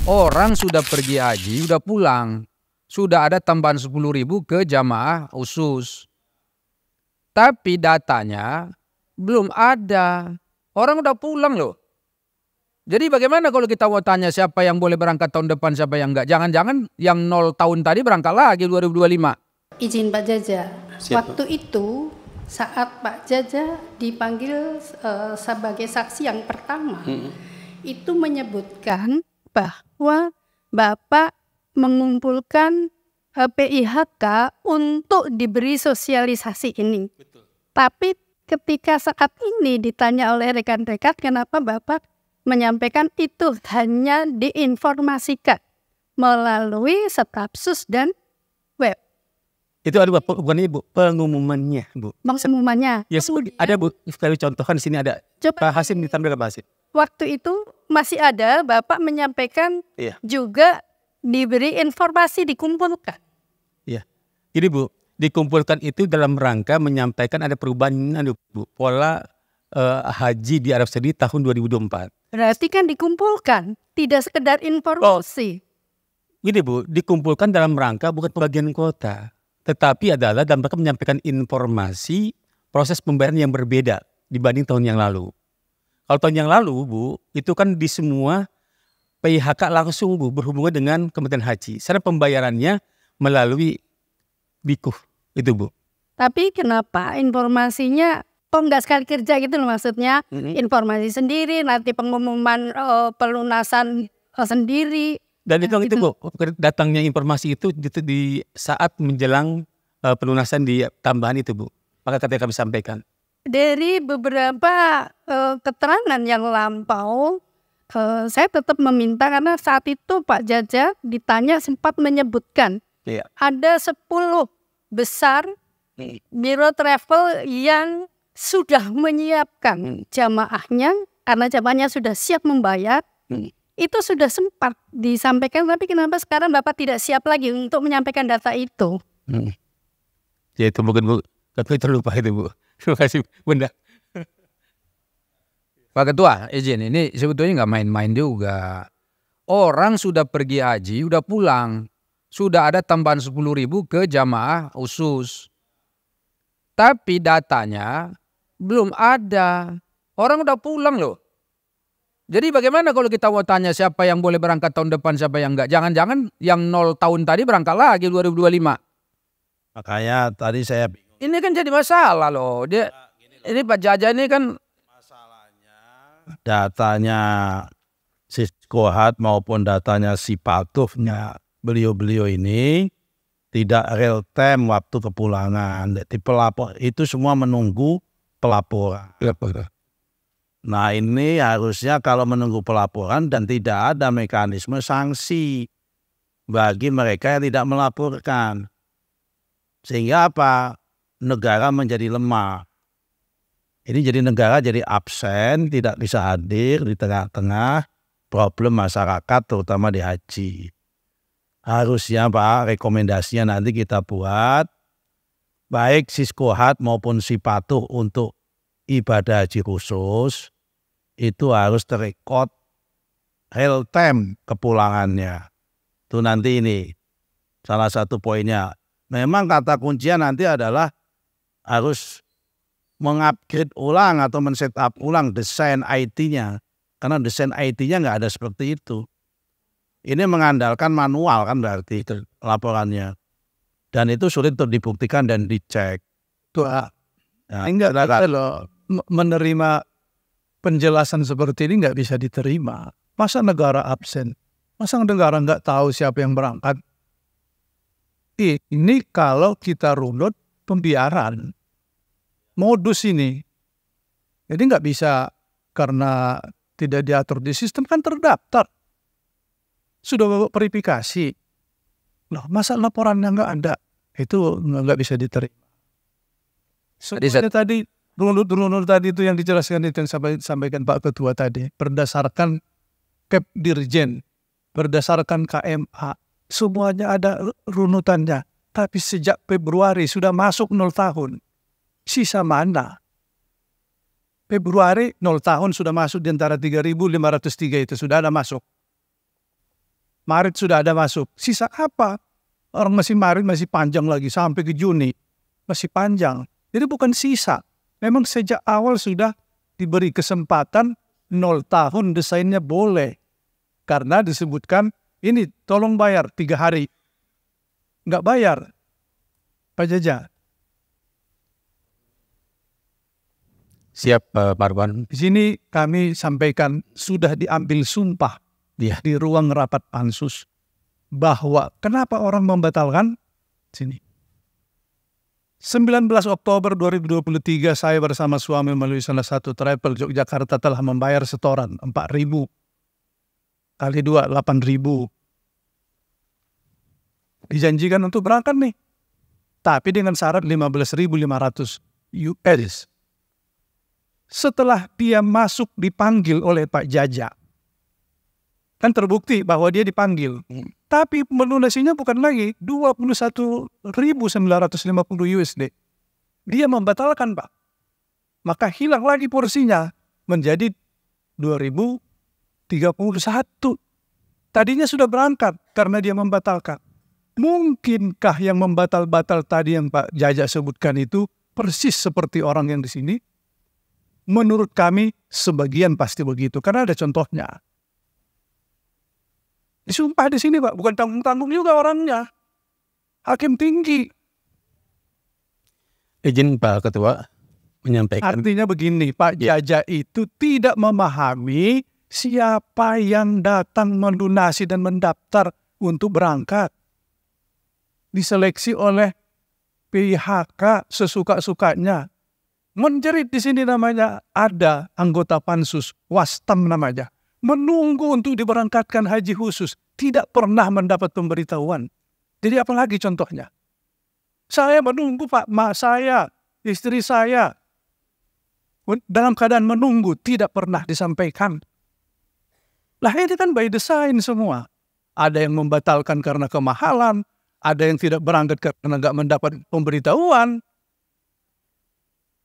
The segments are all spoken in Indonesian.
Orang sudah pergi haji, udah pulang. Sudah ada tambahan 10.000 ke jamaah khusus. Tapi datanya belum ada. Orang udah pulang loh. Jadi bagaimana kalau kita mau tanya siapa yang boleh berangkat tahun depan, siapa yang enggak? Jangan-jangan yang 0 tahun tadi berangkat lagi 2025. Izin Pak Jaja, Siap, waktu itu saat Pak Jaja dipanggil sebagai saksi yang pertama, itu menyebutkan bahwa Bapak mengumpulkan PIHK untuk diberi sosialisasi ini. betul. Tapi ketika saat ini ditanya oleh rekan-rekan, kenapa Bapak menyampaikan itu hanya diinformasikan melalui Stafsus dan web. Itu ada bukan ini Bu, pengumumannya Bu. Pengumumannya. Ya, ada Bu, sekali contohkan di sini ada. Coba Pak Hasim ditampilkan Pak Hasim. waktu itu masih ada Bapak menyampaikan Iya. juga diberi informasi dikumpulkan. Iya. Jadi Bu, dikumpulkan itu dalam rangka menyampaikan ada perubahan Bu, pola haji di Arab Saudi tahun 2024. Berarti kan dikumpulkan, tidak sekedar informasi. Gini Bu, dikumpulkan dalam rangka bukan pembagian kuota, tetapi adalah dalam rangka menyampaikan informasi proses pembayaran yang berbeda dibanding tahun yang lalu. Kalau tahun yang lalu Bu, itu kan di semua PIHK langsung Bu berhubungan dengan Kementerian Haji. Secara pembayarannya melalui Bikuh itu Bu. Tapi kenapa informasinya kok nggak sekali kerja gitu loh maksudnya? Informasi sendiri, nanti pengumuman pelunasan sendiri. Dan itu Bu, datangnya informasi itu di saat menjelang pelunasan di tambahan itu Bu. Maka ketika kami sampaikan. Dari beberapa keterangan yang lampau, saya tetap meminta karena saat itu Pak Jaja ditanya sempat menyebutkan ada 10 besar biro travel yang sudah menyiapkan jamaahnya karena jamaahnya sudah siap membayar. Itu sudah sempat disampaikan, tapi kenapa sekarang Bapak tidak siap lagi untuk menyampaikan data itu? Ya itu mungkin Bu, tapi terlupa itu Bu. Terima kasih Bunda. Pak Ketua, izin, ini sebetulnya nggak main-main juga. Orang sudah pergi haji, udah pulang. Sudah ada tambahan 10.000 ke jamaah khusus. Tapi datanya belum ada. Orang udah pulang loh. Jadi bagaimana kalau kita mau tanya siapa yang boleh berangkat tahun depan, siapa yang enggak? Jangan-jangan yang 0 tahun tadi berangkat lagi 2025. Makanya tadi saya bingung. Ini kan jadi masalah loh. Ini Pak Jaja ini kan Datanya si Kohat maupun datanya si Patufnya beliau-beliau ini tidak real time waktu kepulangan. Jadi pelapor itu semua menunggu pelaporan. Nah ini harusnya kalau menunggu pelaporan dan tidak ada mekanisme sanksi bagi mereka yang tidak melaporkan. Sehingga apa? Negara menjadi lemah. Ini jadi negara jadi absen, tidak bisa hadir di tengah-tengah problem masyarakat terutama di haji. Harusnya Pak, rekomendasinya nanti kita buat baik Siskohat maupun si Patuh untuk ibadah haji khusus itu harus terekod real time kepulangannya. Itu nanti ini salah satu poinnya. Memang kata kuncinya nanti adalah harus mengupgrade ulang atau men-setup ulang desain IT-nya. Karena desain IT-nya nggak ada seperti itu. Ini mengandalkan manual kan berarti laporannya. Dan itu sulit untuk dibuktikan dan dicek. Tuh, enggak bisa loh menerima penjelasan seperti ini nggak bisa diterima. Masa negara absen? Masa negara nggak tahu siapa yang berangkat? Ini kalau kita runut pembiaran. Modus ini. Jadi nggak bisa karena tidak diatur di sistem kan terdaftar. Sudah bawa verifikasi. Loh, masa laporannya nggak ada? Itu nggak bisa diterima. Sebenarnya tadi runut tadi itu yang dijelaskan itu yang sampaikan Pak Ketua tadi. Berdasarkan Kep Dirjen, berdasarkan KMA. Semuanya ada runutannya. Tapi sejak Februari sudah masuk 0 tahun. Sisa mana? Februari 0 tahun sudah masuk di antara 3.503 itu sudah ada masuk. Maret sudah ada masuk. Sisa apa? Orang masih Maret masih panjang lagi sampai ke Juni. Masih panjang. Jadi bukan sisa. Memang sejak awal sudah diberi kesempatan 0 tahun desainnya boleh. Karena disebutkan ini tolong bayar 3 hari. Nggak bayar. Pak Jaja. Siap Pak Marwan. Di sini kami sampaikan sudah diambil sumpah di ruang rapat pansus bahwa kenapa orang membatalkan sini. 19 Oktober 2023 saya bersama suami melalui salah satu travel Yogyakarta telah membayar setoran 4.000 kali 2 8.000. Dijanjikan untuk berangkat nih. Tapi dengan syarat 15.500 US. Setelah dia masuk dipanggil oleh Pak Jaja. Kan terbukti bahwa dia dipanggil. Tapi melunasinya bukan lagi 21.950 USD. Dia membatalkan, Pak. Maka hilang lagi porsinya menjadi 2.031. Tadinya sudah berangkat karena dia membatalkan. Mungkinkah yang membatal-batal tadi yang Pak Jaja sebutkan itu persis seperti orang yang di sini? Menurut kami sebagian pasti begitu karena ada contohnya. Disumpah di sini, Pak, bukan tanggung-tanggung juga orangnya. Hakim tinggi. Izin Pak Ketua menyampaikan. Artinya begini, Pak Jaja itu tidak memahami siapa yang datang melunasi dan mendaftar untuk berangkat. Diseleksi oleh PHK sesuka-sukanya. Menjerit di sini namanya ada anggota pansus, Wastam namanya. Menunggu untuk diberangkatkan haji khusus. Tidak pernah mendapat pemberitahuan. Jadi apalagi contohnya? Saya menunggu Pak, mak saya, istri saya. Dalam keadaan menunggu, tidak pernah disampaikan. Lah ini kan by design semua. Ada yang membatalkan karena kemahalan. Ada yang tidak berangkat karena nggak mendapat pemberitahuan.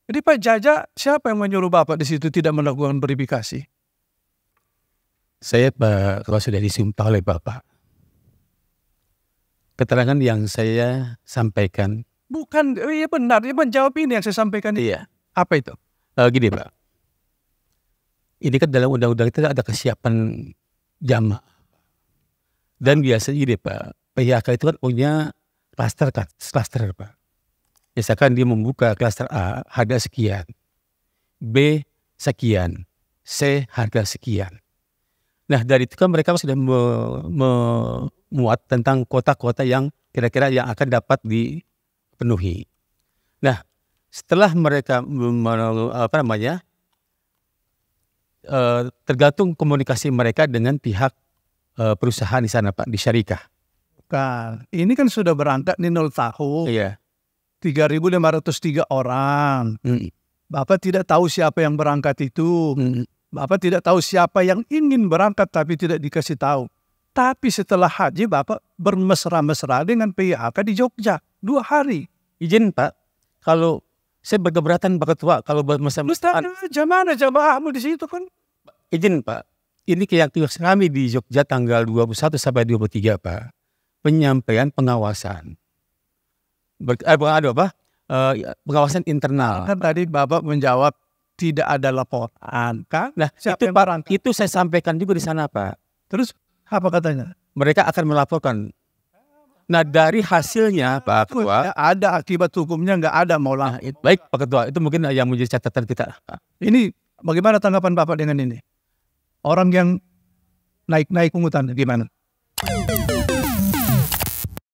Jadi Pak Jaja, siapa yang menyuruh Bapak di situ tidak melakukan verifikasi? Saya Pak, kalau sudah disumpah oleh Bapak, keterangan yang saya sampaikan. Bukan, iya benar, dia menjawab ini yang saya sampaikan. Iya. Apa itu? Gini Pak, ini kan dalam undang-undang itu ada kesiapan jamaah. Dan biasanya gini Pak, PHK itu kan punya klaster Pak. Misalkan dia membuka klaster A harga sekian, B sekian, C harga sekian. Nah dari itu kan mereka sudah memuat tentang kota-kota yang kira-kira yang akan dapat dipenuhi. Nah setelah mereka tergantung komunikasi mereka dengan pihak perusahaan di sana Pak, di syarikah. Bukan, ini kan sudah berangkat di 0 tahun. Iya. 3.503 orang. Bapak tidak tahu siapa yang berangkat itu. Bapak tidak tahu siapa yang ingin berangkat tapi tidak dikasih tahu. Tapi setelah haji Bapak bermesra-mesra dengan PHK di Jogja 2 hari. Izin Pak, kalau saya berkeberatan Pak Ketua kalau bermesra-mesra. Mana jamaahmu di situ kan? Izin Pak, ini keyakinan kami di Jogja tanggal 21 sampai 23 Pak. Penyampaian pengawasan. Pengawasan internal. Kan tadi Bapak menjawab tidak ada laporan, kan? Nah, itu saya sampaikan juga di sana, Pak. Terus apa katanya? Mereka akan melaporkan. Nah, dari hasilnya, Pak Ketua, ada akibat hukumnya, nggak ada mau lah. Baik, Pak Ketua, itu mungkin yang menjadi catatan kita. Ini bagaimana tanggapan Bapak dengan ini? Orang yang naik pungutan gimana?